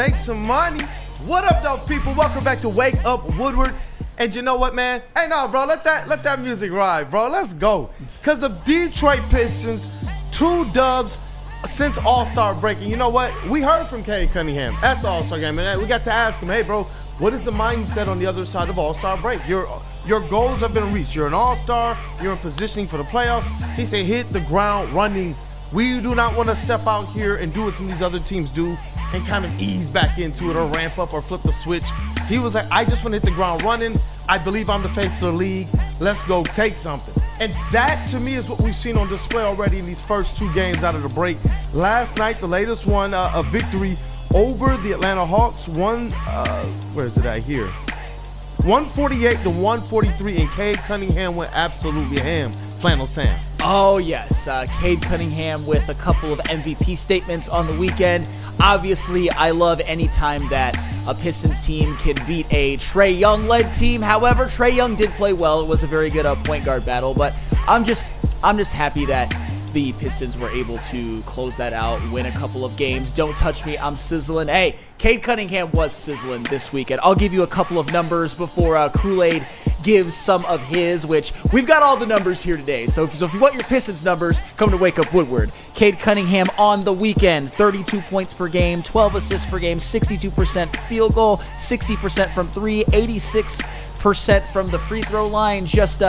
Make some money. What up, though, people? Welcome back to Wake Up Woodward. And you know what, man? Hey, no, bro, let that music ride, bro. Let's go. Because the Detroit Pistons, 2 dubs since All-Star break. And you know what? We heard from Cade Cunningham at the All-Star game, and we got to ask him, hey, bro, what is the mindset on the other side of All-Star break? Your goals have been reached. You're an All-Star. You're in positioning for the playoffs. He said, hit the ground running. We do not want to step out here and do what some of these other teams do and kind of ease back into it or ramp up or flip the switch. He was like, I just want to hit the ground running. I believe I'm the face of the league. Let's go take something. And that, to me, is what we've seen on display already in these first 2 games out of the break. Last night, the latest one, a victory over the Atlanta Hawks. Where is it at here? 148-143, and Cade Cunningham went absolutely ham. Flannel Sam. Oh, yes. Cade Cunningham with a couple of MVP statements on the weekend. Obviously, I love any time that a Pistons team can beat a Trae Young-led team. However, Trae Young did play well. It was a very good point guard battle, but I'm just happy that the Pistons were able to close that out, win a couple of games. Don't touch me, I'm sizzling. Hey, Cade Cunningham was sizzling this weekend. I'll give you a couple of numbers before Kool-Aid gives some of his, which we've got all the numbers here today. So if you want your Pistons numbers, come to Wake Up Woodward. Cade Cunningham on the weekend, 32 points per game, 12 assists per game, 62% field goal, 60% from 3, 86% from the free throw line. Just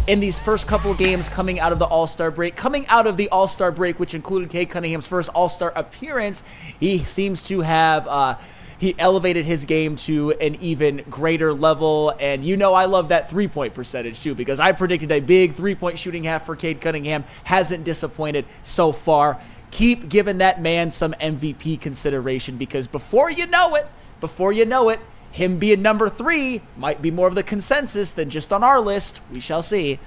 in these first couple of games coming out of the All-Star break, which included Cade Cunningham's first All-Star appearance, he seems to have he elevated his game to an even greater level. And you know I love that three-point percentage too, because I predicted a big three-point shooting half for Cade Cunningham. Hasn't disappointed so far. Keep giving that man some MVP consideration, because before you know it, him being number 3 might be more of the consensus than just on our list. We shall see.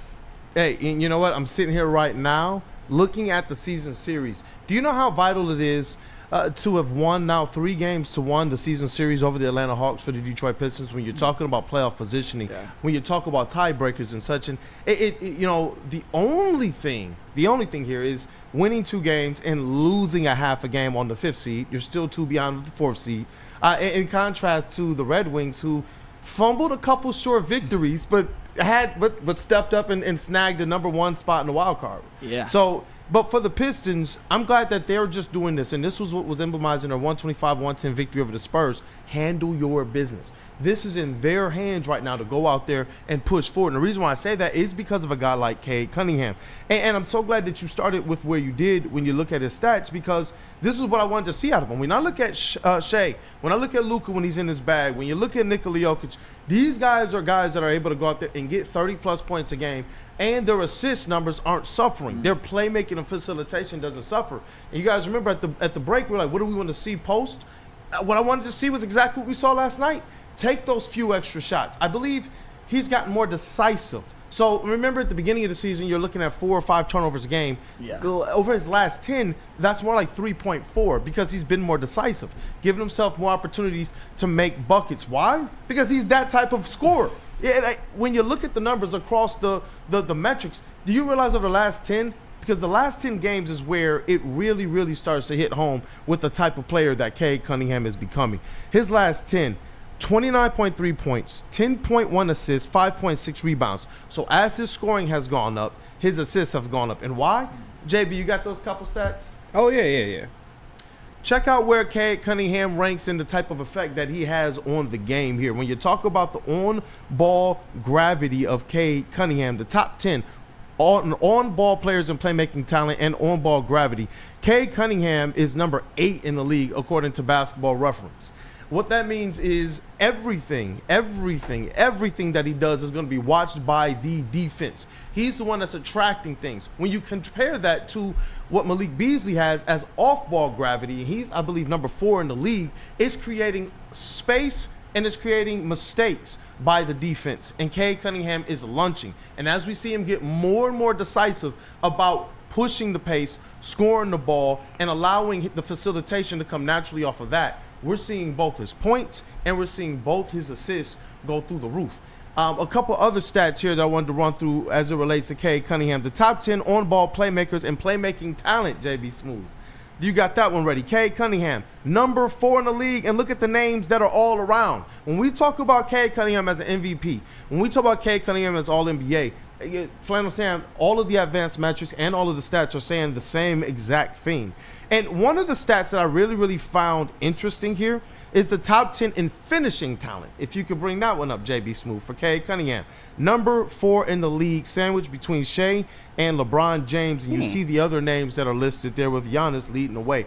Hey, and you know what? I'm sitting here right now looking at the season series. Do you know how vital it is to have won now 3 games to 1 the season series over the Atlanta Hawks for the Detroit Pistons when you're talking about playoff positioning, when you talk about tiebreakers and such? And you know, the only thing here is winning 2 games and losing a half a game on the 5th seed. You're still 2 behind the 4th seed. In contrast to the Red Wings, who fumbled a couple short victories, but stepped up and snagged the number 1 spot in the wild card. Yeah. So, but for the Pistons, I'm glad that they're just doing this, and this was what was emblemized in their 125-110 victory over the Spurs. Handle your business. This is in their hands right now to go out there and push forward. And the reason why I say that is because of a guy like Cade Cunningham. And I'm so glad that you started with where you did when you look at his stats, because this is what I wanted to see out of him. When I look at Shea, when I look at Luka when he's in his bag, when you look at Nikola Jokic, these guys are guys that are able to go out there and get 30-plus points a game, and their assist numbers aren't suffering. Their playmaking and facilitation doesn't suffer. And you guys remember at the break, we're like, what do we want to see post? What I wanted to see was exactly what we saw last night. Take those few extra shots. I believe he's gotten more decisive. So remember at the beginning of the season, you're looking at 4 or 5 turnovers a game. Yeah. Over his last 10, that's more like 3.4, because he's been more decisive, giving himself more opportunities to make buckets. Why? Because he's that type of scorer. When you look at the numbers across the metrics, do you realize over the last 10, because the last 10 games is where it really, really starts to hit home with the type of player that Cade Cunningham is becoming. His last 10, 29.3 points, 10.1 assists, 5.6 rebounds. So as his scoring has gone up, his assists have gone up. And why? JB, you got those couple stats? Oh, yeah. Check out where Cade Cunningham ranks in the type of effect that he has on the game here. When you talk about the on-ball gravity of Cade Cunningham, the top 10 on-ball players in playmaking talent and on-ball gravity, Cade Cunningham is number 8 in the league according to Basketball Reference. What that means is everything that he does is going to be watched by the defense. He's the one that's attracting things. When you compare that to what Malik Beasley has as off-ball gravity, he's, I believe, number 4 in the league, it's creating space and it's creating mistakes by the defense. And Cade Cunningham is lunching. And as we see him get more and more decisive about pushing the pace, scoring the ball, and allowing the facilitation to come naturally off of that, we're seeing both his points and we're seeing both his assists go through the roof. A couple other stats here that I wanted to run through as it relates to Cade Cunningham. The top 10 on-ball playmakers and playmaking talent, JB Smooth. You got that one ready. Cade Cunningham, number 4 in the league, and look at the names that are all around. When we talk about Cade Cunningham as an MVP, when we talk about Cade Cunningham as All-NBA, Flannel Sam, all of the advanced metrics and all of the stats are saying the same exact thing. And one of the stats that I really found interesting here is the top 10 in finishing talent. If you could bring that one up, JB Smooth, for Cade Cunningham. Number 4 in the league, sandwiched between Shea and LeBron James. And you see the other names that are listed there with Giannis leading the way.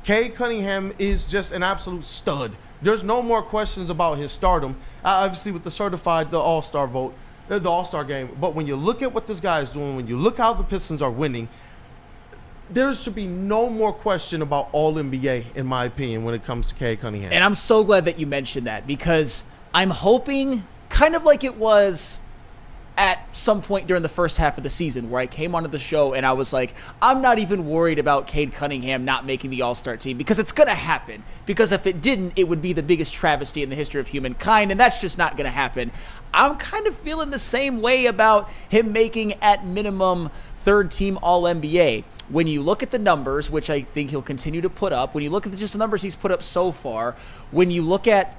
Cade Cunningham is just an absolute stud. There's no more questions about his stardom. Obviously, with the All-Star vote, the All-Star game. But when you look at what this guy is doing, when you look how the Pistons are winning, there should be no more question about All-NBA, in my opinion, when it comes to Cade Cunningham. And I'm so glad that you mentioned that, because I'm hoping, kind of like it was at some point during the first half of the season, where I came onto the show and I was like, I'm not even worried about Cade Cunningham not making the All-Star team, because it's going to happen. Because if it didn't, it would be the biggest travesty in the history of humankind, and that's just not going to happen. I'm kind of feeling the same way about him making, at minimum, third-team All-NBA. When you look at the numbers, which I think he'll continue to put up, when you look at just the numbers he's put up so far, when you look at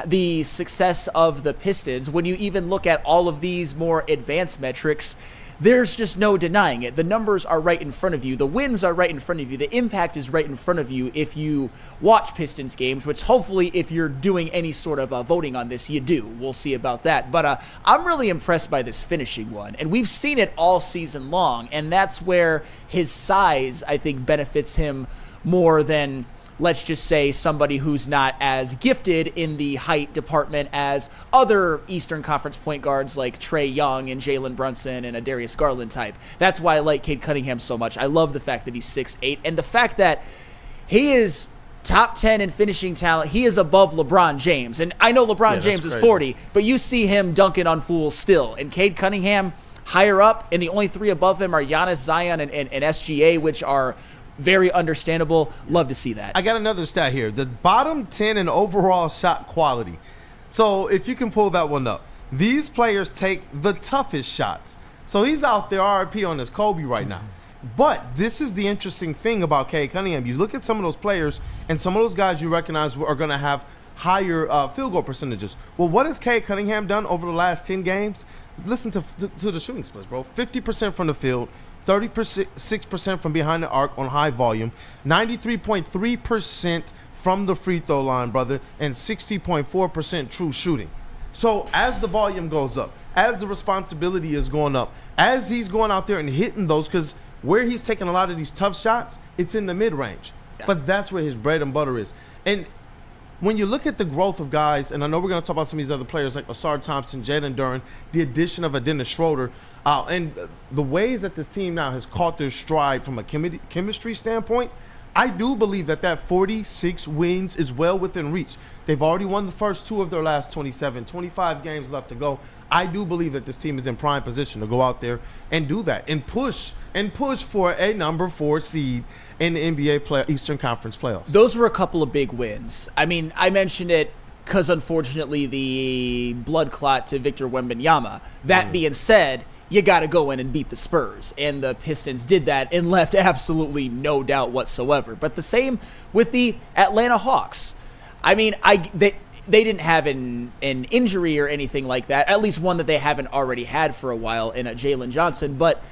the success of the Pistons, when you even look at all of these more advanced metrics, there's just no denying it. The numbers are right in front of you. The wins are right in front of you. The impact is right in front of you if you watch Pistons games, which hopefully if you're doing any sort of voting on this, you do. We'll see about that. But I'm really impressed by this finishing one. And we've seen it all season long. And that's where his size, I think, benefits him more than, let's just say, somebody who's not as gifted in the height department as other Eastern Conference point guards like Trae Young and Jalen Brunson and a Darius Garland type. That's why I like Cade Cunningham so much. I love the fact that he's 6'8", and the fact that he is top 10 in finishing talent. He is above LeBron James. And I know LeBron James is 40, but you see him dunking on fools still. And Cade Cunningham higher up, and the only 3 above him are Giannis, Zion, and SGA, which are very understandable. Love to see that. I got another stat here. The bottom 10 in overall shot quality. So if you can pull that one up. These players take the toughest shots. So he's out there RIP on his Kobe right now. But this is the interesting thing about Cade Cunningham. You look at some of those players, and some of those guys you recognize are going to have higher field goal percentages. Well, what has Cade Cunningham done over the last 10 games? Listen to the shooting splits, bro. 50% from the field, 36% from behind the arc on high volume, 93.3% from the free throw line, brother, and 60.4% true shooting. So as the volume goes up, as the responsibility is going up, as he's going out there and hitting those, because where he's taking a lot of these tough shots, it's in the mid-range. Yeah. But that's where his bread and butter is. And when you look at the growth of guys, and I know we're going to talk about some of these other players like Asar Thompson, Jalen Duren, the addition of a Dennis Schroeder, and the ways that this team now has caught their stride from a chemistry standpoint, I do believe that 46 wins is well within reach. They've already won the first 2 of their last 27, 25 games left to go. I do believe that this team is in prime position to go out there and do that and push for a number 4 seed in the NBA Eastern Conference playoffs. Those were a couple of big wins. I mean, I mentioned it because unfortunately the blood clot to Victor Wembanyama. That being said, you got to go in and beat the Spurs. And the Pistons did that and left absolutely no doubt whatsoever. But the same with the Atlanta Hawks. I mean, they didn't have an injury or anything like that, at least one that they haven't already had for a while in Jalen Johnson. But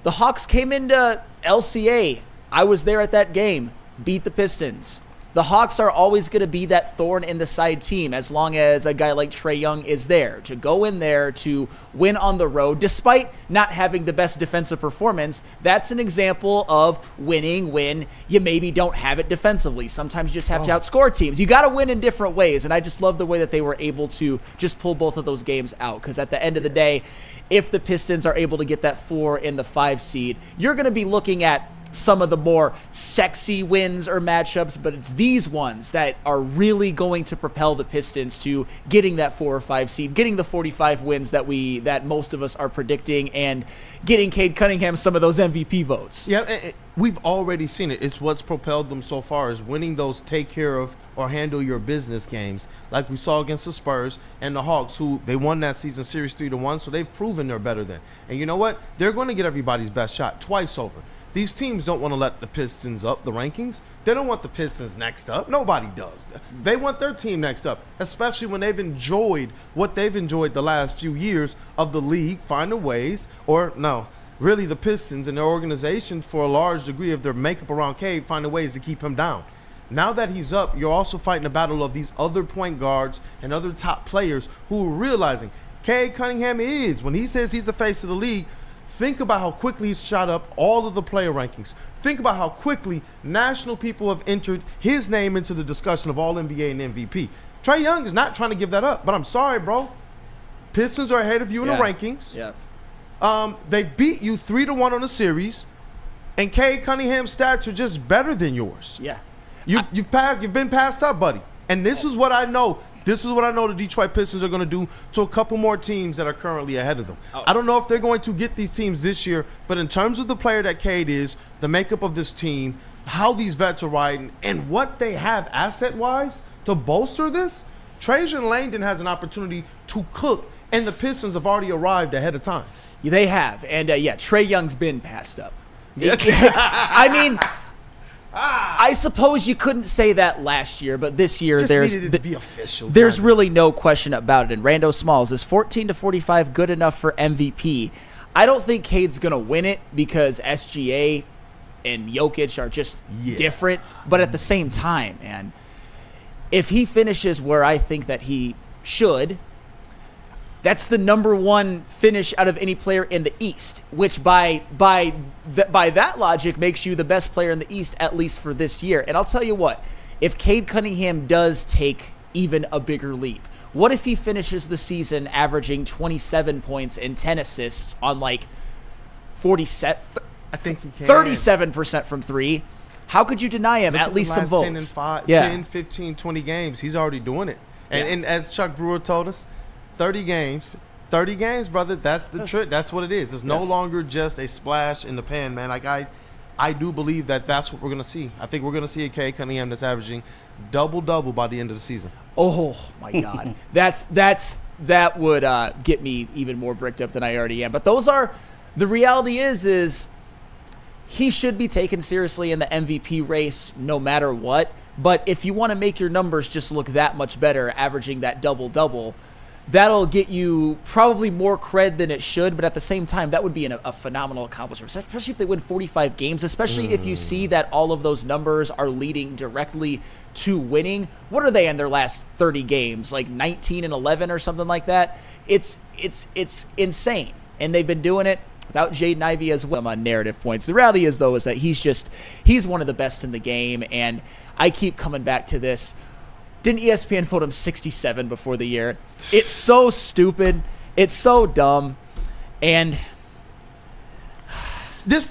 the Hawks came into LCA. I was there at that game. Beat the Pistons. The Hawks are always going to be that thorn in the side team as long as a guy like Trae Young is there. To go in there to win on the road, despite not having the best defensive performance, that's an example of winning when you maybe don't have it defensively. Sometimes you just have to outscore teams. You got to win in different ways, and I just love the way that they were able to just pull both of those games out, because at the end of the day, if the Pistons are able to get that 4 in the 5 seed, you're going to be looking at some of the more sexy wins or matchups, but it's these ones that are really going to propel the Pistons to getting that 4 or 5 seed, getting the 45 wins that most of us are predicting, and getting Cade Cunningham some of those MVP votes. Yeah, we've already seen it. It's what's propelled them so far, is winning those take care of or handle your business games, like we saw against the Spurs and the Hawks, who they won that season series 3-1, so they've proven they're better than. And you know what? They're going to get everybody's best shot twice over. these teams don't want to let the Pistons up the rankings. They don't want the Pistons next up. Nobody does. They want their team next up, especially when they've enjoyed what they've enjoyed the last few years of the league, finding ways, or no, really the Pistons and their organization for a large degree of their makeup around Cade finding ways to keep him down. Now that he's up, you're also fighting a battle of these other point guards and other top players who are realizing Cade Cunningham is, when he says he's the face of the league, think about how quickly he's shot up all of the player rankings. Think about how quickly national people have entered his name into the discussion of All-NBA and MVP. Trae Young is not trying to give that up, but I'm sorry, bro. Pistons are ahead of you in the rankings. Yeah. They beat you 3-1 on the series, and Cade Cunningham's stats are just better than yours. Yeah. You've been passed up, buddy. And this is what I know. This is what I know the Detroit Pistons are going to do to a couple more teams that are currently ahead of them. Oh. I don't know if they're going to get these teams this year, but in terms of the player that Cade is, the makeup of this team, how these vets are riding, and what they have asset-wise to bolster this, Trajan Langdon has an opportunity to cook, and the Pistons have already arrived ahead of time. They have. And, Trae Young's been passed up. I mean, I suppose you couldn't say that last year, but this year Just needed it to be official. There's really no question about it. And Rando Smalls, is 14-45 good enough for MVP? I don't think Cade's going to win it because SGA and Jokic are just different. But at the same time, man, if he finishes where I think that he should, that's the number one finish out of any player in the East, which by that logic makes you the best player in the East, at least for this year. And I'll tell you what, if Cade Cunningham does take even a bigger leap, what if he finishes the season averaging 27 points and 10 assists on like 37% from three? How could you deny him at least some votes? 10 and 5, 10, 15, 20 games. He's already doing it. And as Chuck Brewer told us, 30 games, brother. That's the trick. That's what it is. It's no longer just a splash in the pan, man. Like I do believe that that's what we're gonna see. I think we're gonna see a Cade Cunningham that's averaging double by the end of the season. Oh my God, that would get me even more bricked up than I already am. But the reality is he should be taken seriously in the MVP race no matter what. But if you want to make your numbers just look that much better, averaging that double, that'll get you probably more cred than it should, but at the same time, that would be a phenomenal accomplishment, especially if they win 45 games, especially if you see that all of those numbers are leading directly to winning. What are they in their last 30 games, like 19-11 or something like that? It's insane, and they've been doing it without Jaden Ivey as well on narrative points. The reality is, though, is that he's one of the best in the game, and I keep coming back to this. Didn't ESPN vote him 67 before the year? It's so stupid. It's so dumb. And that's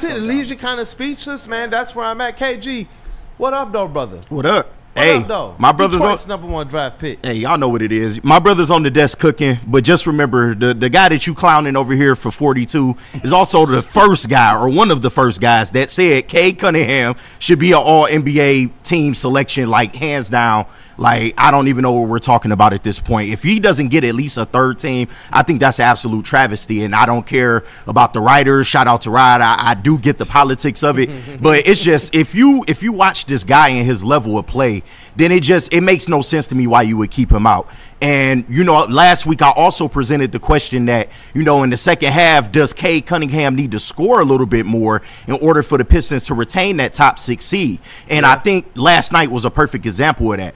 it. It leaves you kind of speechless, man. That's where I'm at. KG, what up, though, brother? What up? What up, though? My brother's Detroit's number one draft pick. Hey, y'all know what it is. My brother's on the desk cooking, but just remember, the guy that you clowning over here for 42 is also the first guy, or one of the first guys, that said Cade Cunningham should be an all-NBA team selection, like, hands down. Like, I don't even know what we're talking about at this point. If he doesn't get at least a third team, I think that's an absolute travesty. And I don't care about the writers. Shout out to Rod. I do get the politics of it. But it's just, if you watch this guy and his level of play, then it makes no sense to me why you would keep him out. And, last week I also presented the question that, in the second half, does Cade Cunningham need to score a little bit more in order for the Pistons to retain that top 6 seed? And I think last night was a perfect example of that.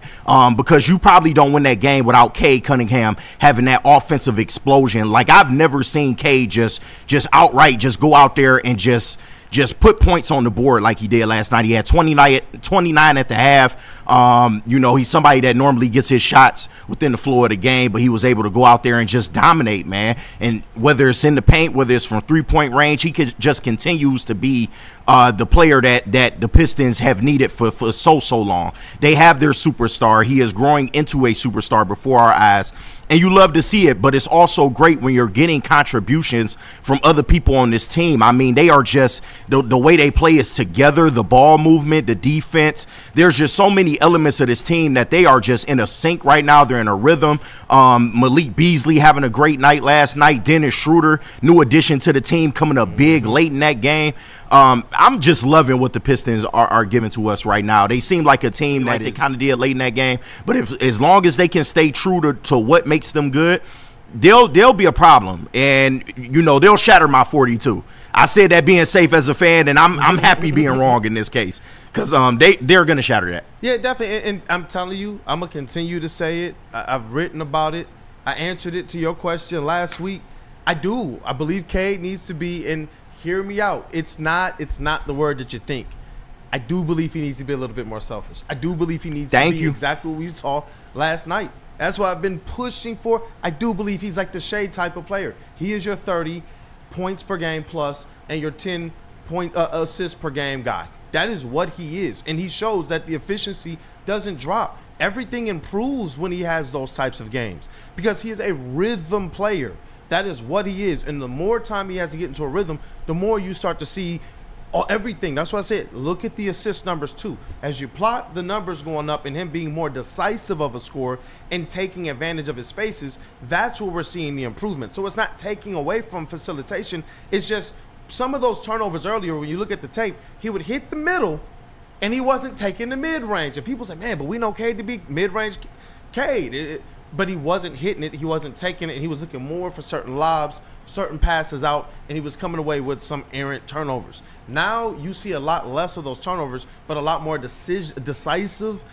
Because you probably don't win that game without Cade Cunningham having that offensive explosion. Like, I've never seen Cade just outright just go out there and just put points on the board like he did last night. He had 29 at the half. He's somebody that normally gets his shots within the flow of the game, but he was able to go out there and just dominate, man. And whether it's in the paint, whether it's from three-point range, he just continues to be the player that the Pistons have needed for so long. They have their superstar. He is growing into a superstar before our eyes. And you love to see it, but it's also great when you're getting contributions from other people on this team. I mean, they are just The way they play is together, the ball movement, the defense. There's just so many elements of this team that they are just in a sync right now. They're in a rhythm. Malik Beasley having a great night last night. Dennis Schroeder, new addition to the team, coming up big late in that game. I'm just loving what the Pistons are giving to us right now. They seem like a team that they kind of did late in that game. But as long as they can stay true to what makes them good, they'll be a problem. And, they'll shatter my 42. I said that being safe as a fan, and I'm happy being wrong in this case because they're going to shatter that. Yeah, definitely. And I'm telling you, I'm going to continue to say it. I've written about it. I answered it to your question last week. I believe Cade needs to be, and hear me out. It's not the word that you think. I do believe he needs to be a little bit more selfish. I do believe he needs to be exactly what we saw last night. That's what I've been pushing for. I do believe he's like the Shade type of player. He is your 30 points per game plus and your 10-point assists per game guy. That is what he is. And he shows that the efficiency doesn't drop. Everything improves when he has those types of games because he is a rhythm player. That is what he is. And the more time he has to get into a rhythm, the more you start to see everything. That's why I said, look at the assist numbers too. As you plot the numbers going up and him being more decisive of a scorer and taking advantage of his spaces, that's where we're seeing the improvement. So it's not taking away from facilitation. It's just some of those turnovers earlier, when you look at the tape, he would hit the middle and he wasn't taking the mid-range. And people say, man, but we know Cade to be mid-range Cade. But he wasn't hitting it. He wasn't taking it. He was looking more for certain lobs, certain passes out, and he was coming away with some errant turnovers. Now you see a lot less of those turnovers, but a lot more decisive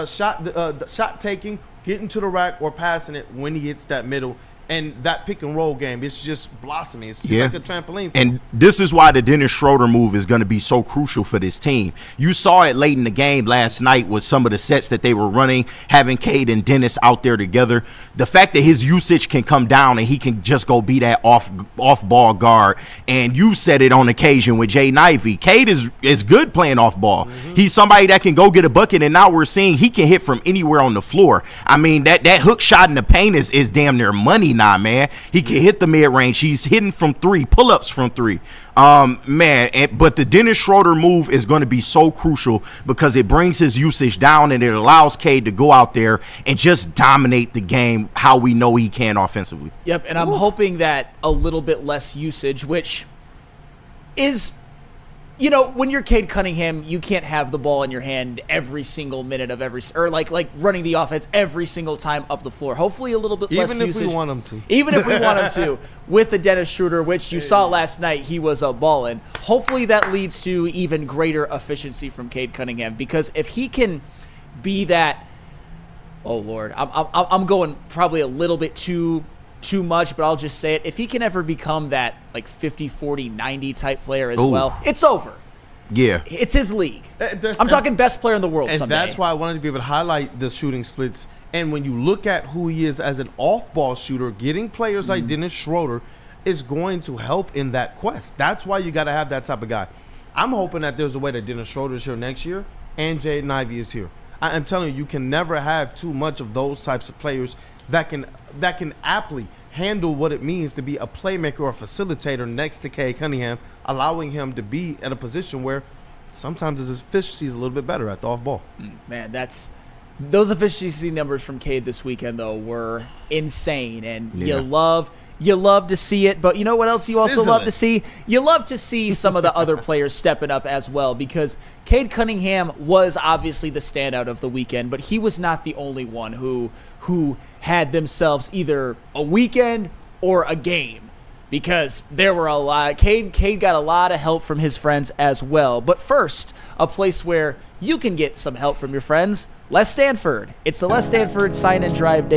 shot taking, getting to the rack or passing it when he hits that middle. And that pick and roll game, it's just blossoming. It's like a trampoline. And this is why the Dennis Schroeder move is going to be so crucial for this team. You saw it late in the game last night with some of the sets that they were running, having Cade and Dennis out there together. The fact that his usage can come down and he can just go be that off-ball guard. And you said it on occasion with Jaden Ivey. Cade is good playing off-ball. Mm-hmm. He's somebody that can go get a bucket, and now we're seeing he can hit from anywhere on the floor. I mean, that hook shot in the paint is damn near money. Nah, man, he can hit the mid-range. He's hitting from 3, pull-ups from 3. But the Dennis Schroeder move is going to be so crucial because it brings his usage down and it allows Cade to go out there and just dominate the game how we know he can offensively. Yep, and I'm hoping that a little bit less usage, which is, when you're Cade Cunningham, you can't have the ball in your hand every single minute of like running the offense every single time up the floor. Hopefully a little bit less usage. Even if we want him to. Even if we want him to. With the Dennis Schroeder, which you saw last night, he was balling. Hopefully that leads to even greater efficiency from Cade Cunningham, because if he can be that, oh Lord, I'm going probably a little bit too much, but I'll just say it. If he can ever become that like 50, 40, 90 type player as well, it's over. Yeah. It's his league. I'm talking best player in the world someday. And that's why I wanted to be able to highlight the shooting splits. And when you look at who he is as an off-ball shooter, getting players like Dennis Schroeder is going to help in that quest. That's why you got to have that type of guy. I'm hoping that there's a way that Dennis Schroeder is here next year and Jaden Ivey is here. I'm telling you can never have too much of those types of players that can aptly handle what it means to be a playmaker or a facilitator next to Cade Cunningham, allowing him to be in a position where sometimes his efficiency is a little bit better at the off ball. Man, those efficiency numbers from Cade this weekend though were insane, and you love to see it. But you know what else you also love to see? You love to see some of the other players stepping up as well, because Cade Cunningham was obviously the standout of the weekend, but he was not the only one who had themselves either a weekend or a game, because there were a lot. Cade got a lot of help from his friends as well. But first, a place where you can get some help from your friends, Les Stanford. It's the Les Stanford Sign and Drive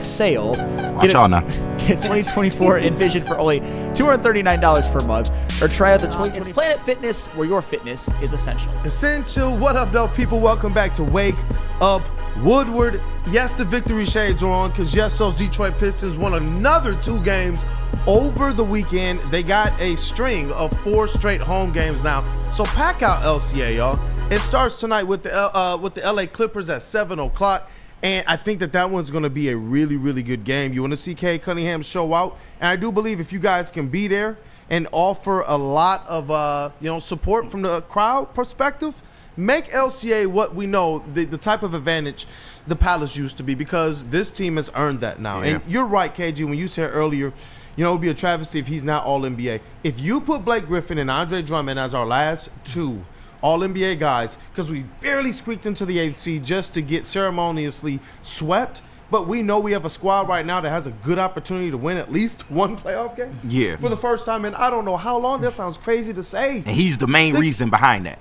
sale. Watch on now. Get 2024 Envision for only $239 per month, or try out the 2020. It's Planet Fitness, where your fitness is essential. Essential. What up, though, people? Welcome back to Wake Up Woodward. Yes, the victory shades are on, because yes, those Detroit Pistons won another 2 games over the weekend. They got a string of 4 straight home games now. So pack out LCA, y'all. It starts tonight with the LA Clippers at 7 o'clock. And I think that one's going to be a really, really good game. You want to see Cade Cunningham show out. And I do believe if you guys can be there, and offer a lot of support from the crowd perspective, make LCA what we know, the type of advantage the Palace used to be, because this team has earned that now. Yeah. And you're right, KG, when you said earlier, it would be a travesty if he's not All-NBA. If you put Blake Griffin and Andre Drummond as our last two All-NBA guys, because we barely squeaked into the 8th seed just to get ceremoniously swept, but we know we have a squad right now that has a good opportunity to win at least one playoff game for the first time in I don't know how long. That sounds crazy to say. And he's the main reason behind that.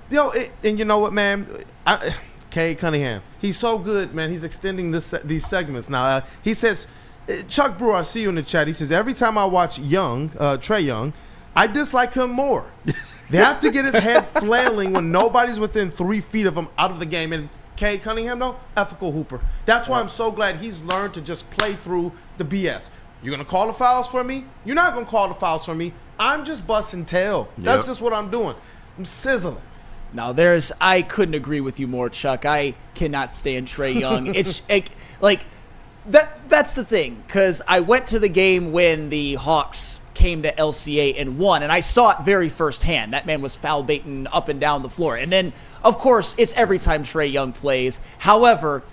And you know what, man? Cade Cunningham, he's so good, man. He's extending these segments now. He says, Chuck Brewer, I see you in the chat. He says, every time I watch Trey Young, I dislike him more. They have to get his head flailing when nobody's within 3 feet of him out of the game. And Cade Cunningham, though, ethical hooper. That's why I'm so glad he's learned to just play through the BS. You're going to call the fouls for me? You're not going to call the fouls for me. I'm just busting tail. That's just what I'm doing. I'm sizzling. Now, I couldn't agree with you more, Chuck. I cannot stand Trey Young. It's that's the thing, because I went to the game when the Hawks came to LCA and won, and I saw it very firsthand. That man was foul baiting up and down the floor. And then, of course, it's every time Trey Young plays. However,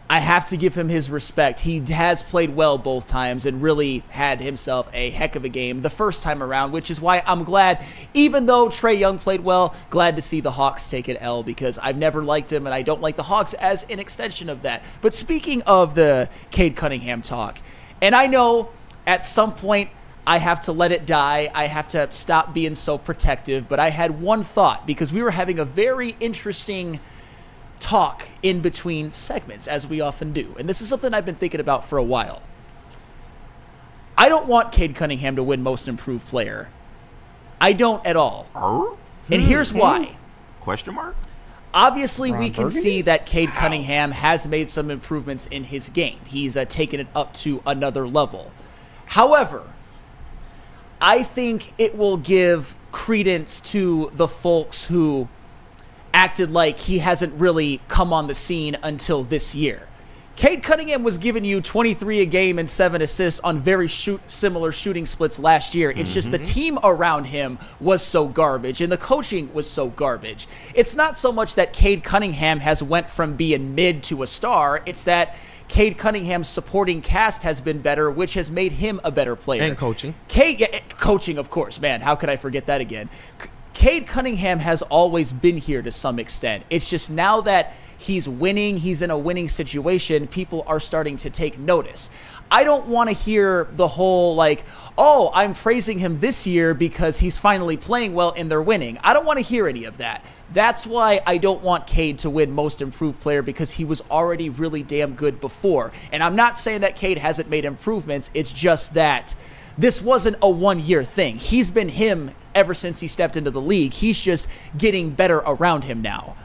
I have to give him his respect. He has played well both times and really had himself a heck of a game the first time around, which is why I'm glad, even though Trey Young played well, glad to see the Hawks take an L, because I've never liked him and I don't like the Hawks as an extension of that. But speaking of the Cade Cunningham talk, and I know at some point I have to let it die. I have to stop being so protective. But I had one thought, because we were having a very interesting talk in between segments, as we often do. And this is something I've been thinking about for a while. I don't want Cade Cunningham to win Most Improved Player. I don't at all. And here's why. Question mark? Obviously, we can see that Cade Cunningham has made some improvements in his game. He's taken it up to another level. However, I think it will give credence to the folks who acted like he hasn't really come on the scene until this year. Cade Cunningham was giving you 23 a game and 7 assists on very similar shooting splits last year. It's just the team around him was so garbage and the coaching was so garbage. It's not so much that Cade Cunningham has went from being mid to a star. It's that Cade Cunningham's supporting cast has been better, which has made him a better player. And coaching. Coaching, of course. Man, how could I forget that again? Cade Cunningham has always been here to some extent. It's just now that he's winning, he's in a winning situation, people are starting to take notice. I don't want to hear the whole I'm praising him this year because he's finally playing well and they're winning. I don't want to hear any of that. That's why I don't want Cade to win Most Improved Player, because he was already really damn good before. And I'm not saying that Cade hasn't made improvements. It's just that this wasn't a one-year thing. He's been him ever since he stepped into the league. He's just getting better around him now.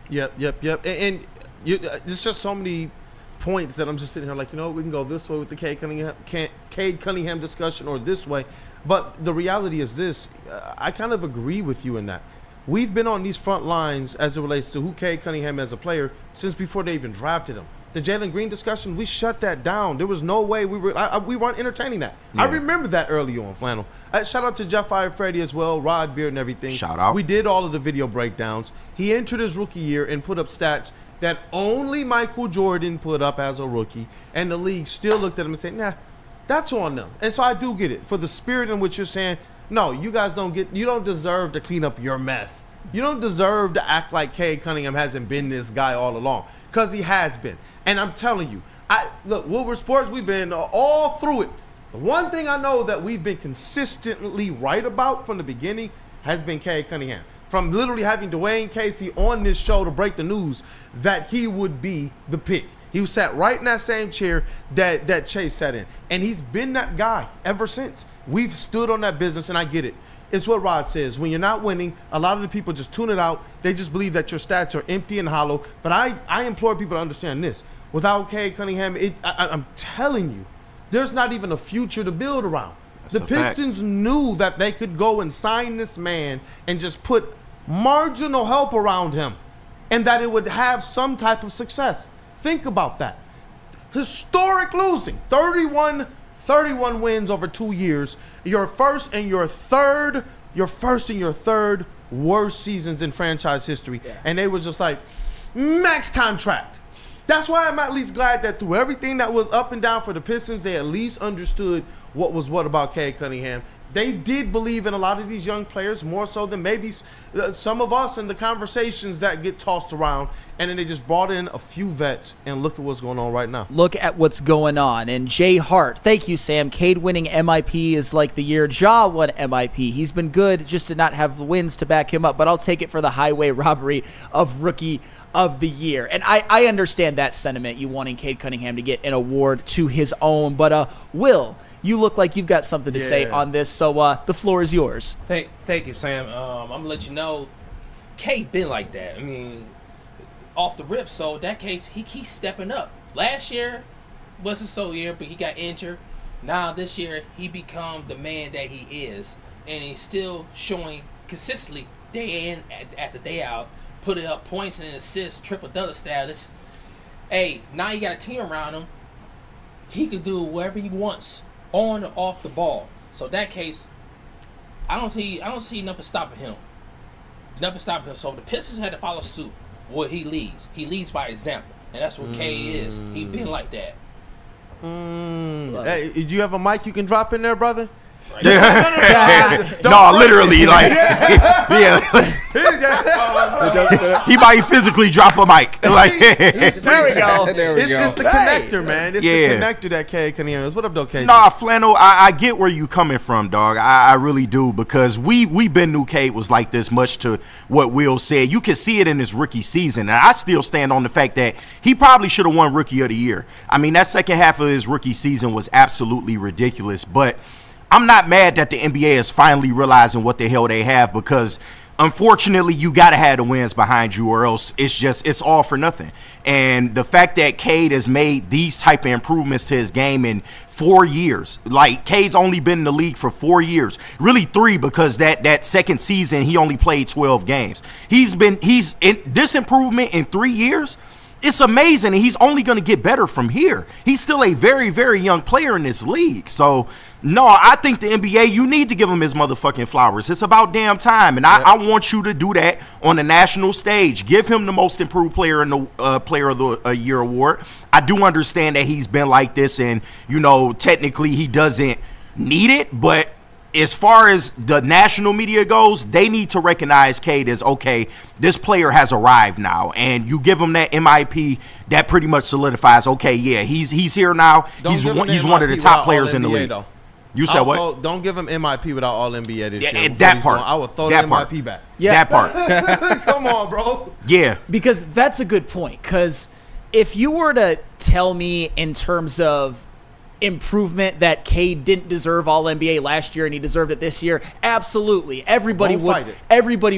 Yep. And there's just so many points that I'm just sitting here we can go this way with the Cade Cunningham discussion or this way. But the reality is this. I kind of agree with you in that. We've been on these front lines as it relates to who Cade Cunningham as a player since before they even drafted him. The Jalen Green discussion, we shut that down. There was no way we weren't entertaining that. Yeah. I remember that early on, Flannel. Shout out to Jeff Fire Freddy as well, Rod Beard and everything. Shout out. We did all of the video breakdowns. He entered his rookie year and put up stats that only Michael Jordan put up as a rookie, and the league still looked at him and said, nah, that's on them. And so I do get it. For the spirit in which you're saying, no, you guys you don't deserve to clean up your mess. You don't deserve to act like Cade Cunningham hasn't been this guy all along, because he has been. And I'm telling you, look, Woodward Sports, we've been all through it. The one thing I know that we've been consistently right about from the beginning has been Cade Cunningham. From literally having Dwayne Casey on this show to break the news that he would be the pick. He sat right in that same chair that Chase sat in. And he's been that guy ever since. We've stood on that business, and I get it. It's what Rod says. When you're not winning, a lot of the people just tune it out. They just believe that your stats are empty and hollow. But I implore people to understand this. Without Cade Cunningham, I'm telling you, there's not even a future to build around. The Pistons knew that they could go and sign this man and just put marginal help around him and that it would have some type of success. Think about that. Historic losing, 31 31 wins over 2 years. Your first and your third worst seasons in franchise history. Yeah. And they was just like, max contract. That's why I'm at least glad that through everything that was up and down for the Pistons, they at least understood what was what about Cade Cunningham. They did believe in a lot of these young players more so than maybe some of us in the conversations that get tossed around. And then they just brought in a few vets, and look at what's going on right now. Look at what's going on. And Jay Hart, thank you, Sam. Cade winning MIP is like the year Ja won MIP. He's been good, just to not have wins to back him up. But I'll take it for the highway robbery of Rookie of the Year. And I understand that sentiment, you wanting Cade Cunningham to get an award to his own. But Will, you look like you've got something to say on this, so the floor is yours. Thank you, Sam. I'm going to let you know, Cade been like that. I mean, off the rip, so that case, he keeps stepping up. Last year wasn't so year, but he got injured. Now this year, he become the man that he is, and he's still showing consistently day in after day out, putting up points and assists, triple-double status. Hey, now you got a team around him. He can do whatever he wants on or off the ball. So in that case, I don't see nothing stopping him. Nothing stopping him. So the Pistons had to follow suit. Well, he leads. He leads by example, and that's what Cade is. He been like that. Hey, do you have a mic you can drop in there, brother? Right. No, literally, like, yeah. He might physically drop a mic. Like, there we go. It's the connector, man. It's the connector that Cade Cunningham is. What up, though, Cade? Nah, Flannel, I get where you coming from, dog. I really do, because we been knew Cade was like this, much to what Will said. You can see it in his rookie season, and I still stand on the fact that he probably should have won Rookie of the Year. I mean, that second half of his rookie season was absolutely ridiculous, but I'm not mad that the NBA is finally realizing what the hell they have, because unfortunately you got to have the wins behind you, or else it's all for nothing. And the fact that Cade has made these type of improvements to his game in 4 years, like Cade's only been in the league for 4 years, really 3, because that second season he only played 12 games. He's in this improvement in 3 years. It's amazing, and he's only going to get better from here. He's still a very, very young player in this league. So, no, I think the NBA, you need to give him his motherfucking flowers. It's about damn time, and I want you to do that on the national stage. Give him the most improved player in the Player of the Year award. I do understand that he's been like this, and, you know, technically he doesn't need it, but as far as the national media goes, they need to recognize Cade as, okay, this player has arrived now, and you give him that MIP, that pretty much solidifies, okay, yeah, he's here now. He's one of the top players in the league. Though. You said what? Don't give him MIP without All NBA this year. That part. I will throw the MIP back. Yeah. That part. Come on, bro. Yeah. Because that's a good point. Because if you were to tell me in terms of improvement that Cade didn't deserve All NBA last year and he deserved it this year, absolutely. Everybody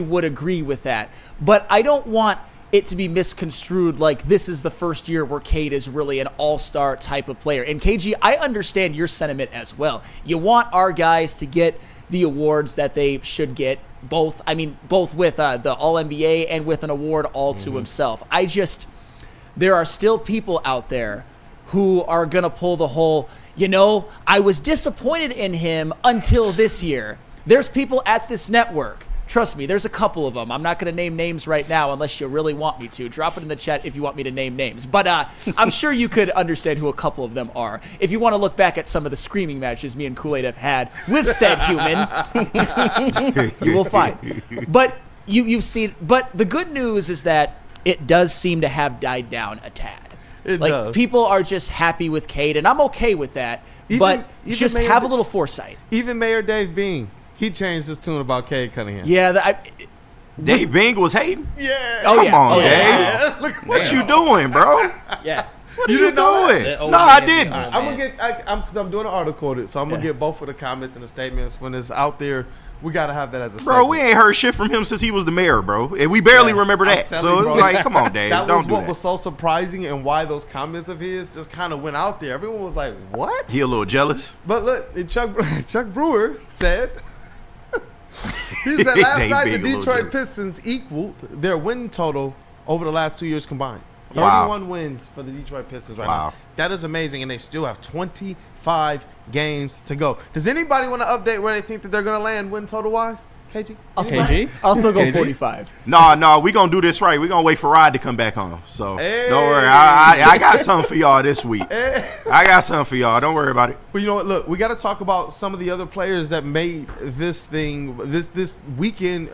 would agree with that. But I don't want it to be misconstrued like this is the first year where Cade is really an all-star type of player. And KG, I understand your sentiment as well. You want our guys to get the awards that they should get, both with the All-NBA and with an award all to himself. There are still people out there who are going to pull the whole, I was disappointed in him until this year. There's people at this network. Trust me, there's a couple of them. I'm not going to name names right now unless you really want me to. Drop it in the chat if you want me to name names. But I'm sure you could understand who a couple of them are. If you want to look back at some of the screaming matches me and Kool-Aid have had with said human, you will find. But you've seen. But the good news is that it does seem to have died down a tad. It does. People are just happy with Cade, and I'm okay with that. But just have a little foresight. Even Mayor Dave Bean, he changed his tune about Cade Cunningham. Yeah, Dave Bing was hating. Yeah. Come on, Dave. Yeah. What you doing, bro? Yeah. What are you doing? No, I didn't. I'm gonna get. Because I'm doing an article on it, so I'm gonna get both of the comments and the statements when it's out there. We gotta have that as a segment. Bro, we ain't heard shit from him since he was the mayor, bro. And we barely remember that. So it's like, come on, Dave. That don't was do what that. was so surprising, and why those comments of his just kind of went out there. Everyone was like, "What?" He a little jealous. But look, Chuck Brewer said. He said last night the Detroit Pistons equaled their win total over the last 2 years combined. 31 wins for the Detroit Pistons right Wow. now. That is amazing, and they still have 25 games to go. Does anybody want to update where they think that they're going to land win total-wise? KG? I'll still go KG? 45. No, we gonna do this right. We gonna wait for Rod to come back home. So don't worry. I got something for y'all this week. I got something for y'all. Don't worry about it. Well, you know what? Look, we got to talk about some of the other players that made this thing, this weekend,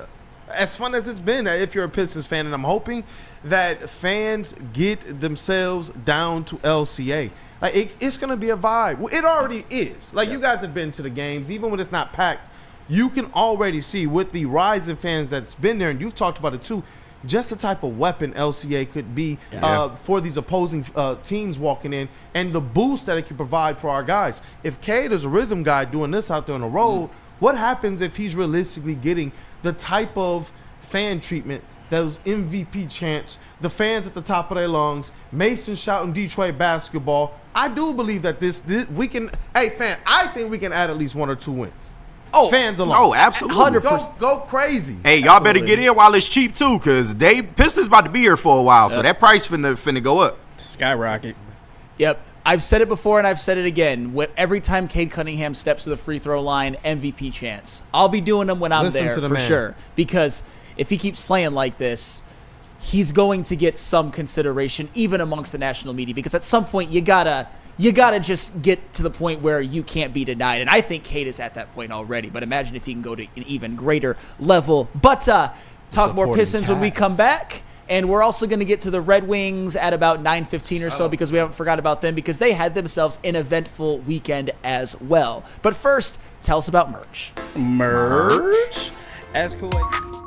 as fun as it's been. If you're a Pistons fan, and I'm hoping that fans get themselves down to LCA. Like it's gonna be a vibe. Well, it already is. Like you guys have been to the games, even when it's not packed. You can already see with the rising fans that's been there, and you've talked about it too, just the type of weapon LCA could be for these opposing teams walking in, and the boost that it can provide for our guys. If Cade is a rhythm guy doing this out there on the road, what happens if he's realistically getting the type of fan treatment, those MVP chants, the fans at the top of their lungs, Mason shouting Detroit basketball? I do believe that this we can. Hey, fan, I think we can add at least 1 or 2 wins. Oh, fans alone. Oh, absolutely. Go crazy. Hey, y'all better get in while it's cheap too, cause Pistons about to be here for a while, so that price finna go up. Skyrocket. Yep. I've said it before and I've said it again. Every time Cade Cunningham steps to the free throw line, MVP chants. I'll be doing them when I'm Listen there to the for man. sure. Because if he keeps playing like this, he's going to get some consideration even amongst the national media. Because at some point you gotta just get to the point where you can't be denied. And I think Cade is at that point already. But imagine if he can go to an even greater level. But talk more Supporting Pistons when we cast. come back. And we're also going to get to the Red Wings at about 9:15 or so because we haven't forgot about them because they had themselves an eventful weekend as well. But first, tell us about merch. Merch. As cool.